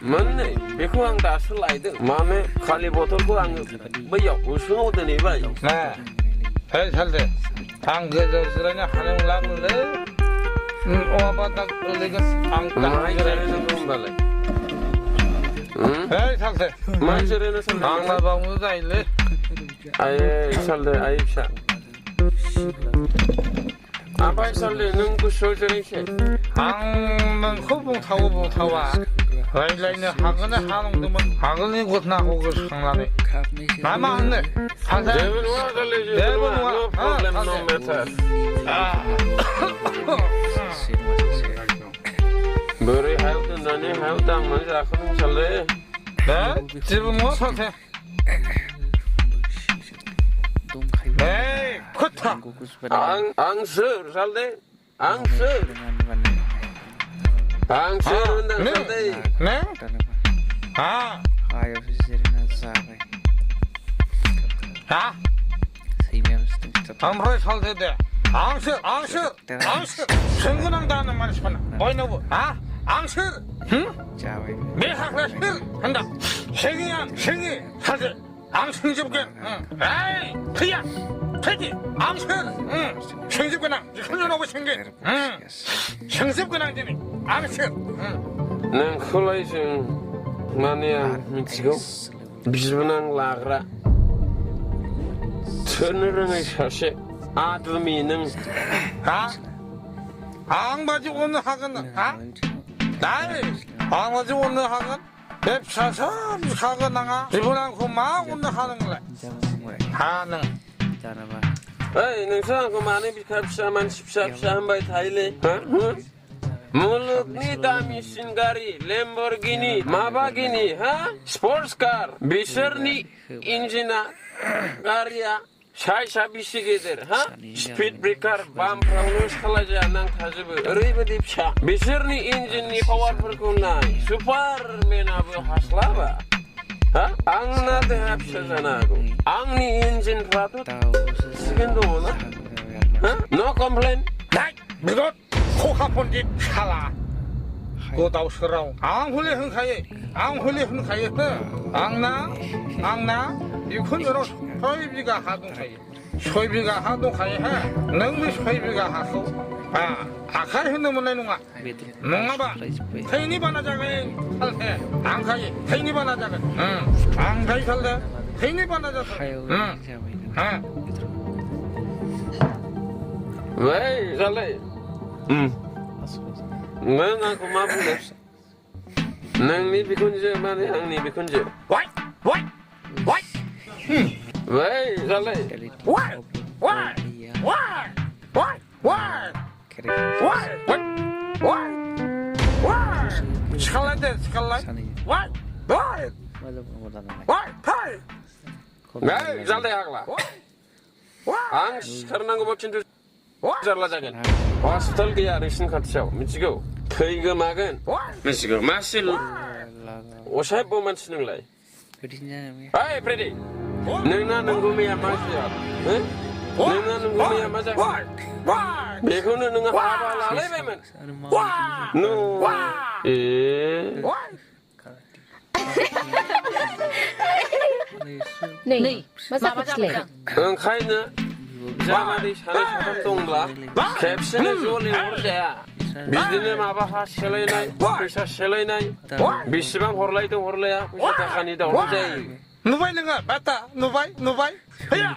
मोननै बेखौ आं दासो लायदों माने खालि बथलखौ आं बैयाव उसुङाव दोनहैबाय हे सालथे आं गोजौ जिरायनो हानाय नंलालै अहाबा दा गोलैगोन आं माहाय जिरायनांगौ होनबालाय हे सालथे माहाय जिरायनो सानदों आंना बावनो जायोलै आयै सालथे आयै फिसा आफाय सालथे नों गुसुआव जिरायसै आं नोंखौ बुंथावा रायज्लायनो हागोन ना हानांदोंमोन आगोलनि घटनाखौ गोसोखांनानै मा होनो जेबो नङा सालथे जेबो नङा नो प्रब्लेम नो मेटार बोरै हायाव दोननानै हायाव दांनानै जाखोनो सालथे जेबो नङा सालथे खोथा आं सोर सालथे आं सोर होनदों सालथे ने हा ओमफ्राय सालथे दे आं सोर सोंगोन आं दानो मानसिफोरना बयनावबो आं सोर बे हाग्रा सोर होनदा सोङि सालथे आं सोंजोबगोन फैया फैदि आं सोर सोंजोबगोन आं जिखुनुनावबो सोंगोन सोंजोबगोन आं दिनै आं सोर नोंखौलाय जों माने आं मिथिगौ बिबोनां लाग्रा थोनो रोङै सासे आदुमि नों आं बादि अननो हागोन दाय आं बादि अननो हागोन बे फिसासा बिखा गोनाङा बिबोनांखौ मा अननो हानोंलाय नों ओइ नोंसो आंखौ मानो बिखा फिसा मानसि फिसा होनबाय थायोलै मुलुगनि दामिसिन गारि लेम्बरगिनि माबागिनि स्पर्ट्स कार बिसोरनि इन्जिना गारिया साइजआ बेसे गेदेर स्पिड ब्रेकार बामफ्रावनो सालायजाया नांथाजोबो ओरैबायदि फिसा बिसोरनि इन्जिननि पावारफोरखौ नाय सुपारमेनाबो हास्लाबा आंना देहा फिसा जानो हागौ आंनि इन्जिनफ्राथ' थिगैनो दङ ना नो कमप्लेन बिराद खखा पन्डित साला गोदाव सोराव आं हले होनखायो आंना बेखौनो 6 बिगा हा दंखायो 6 बिगा हा दंखायो नों बे 6 बिगा हाखौ आखाइ होनो मोननाय नङा नङाबा थैनि बाना जागोन सालथे आंखायो थैनि बाना जागोन आंखाय सालथे थैनि बाना जागोन बै सालथे नों आंखौ मा बुंदों नोंनि बिखुनजो माने आंनि बिखुनजो बै सालथे सिखारलाय सालथे आग्ला आं सिखारनांगौबा खिन्थु जारला जागोन हस्पिटाल गैया नोंसिनि खाथियाव मिथिगौ थै गोमागोन मिथिगौ मासे असाइब मानसि नोंलाय ओइ फ्रेडि नोंना नंगौमैया मा जाया नोंना नंगौमैया मा जागोन बेखौनो नोङो हाबा लालायबायमोन ओंखायनो जामादै सानै साथाम दंब्ला खेबसेनो ज' लिंहरजाया बिदिनो माबा हा सेलायनाय फैसा सेलायनाय बेसेबां हरलायदों हरलाया फैसा थाखानि दावराव जायो नुबाय नोङो बाता नुबाय हैया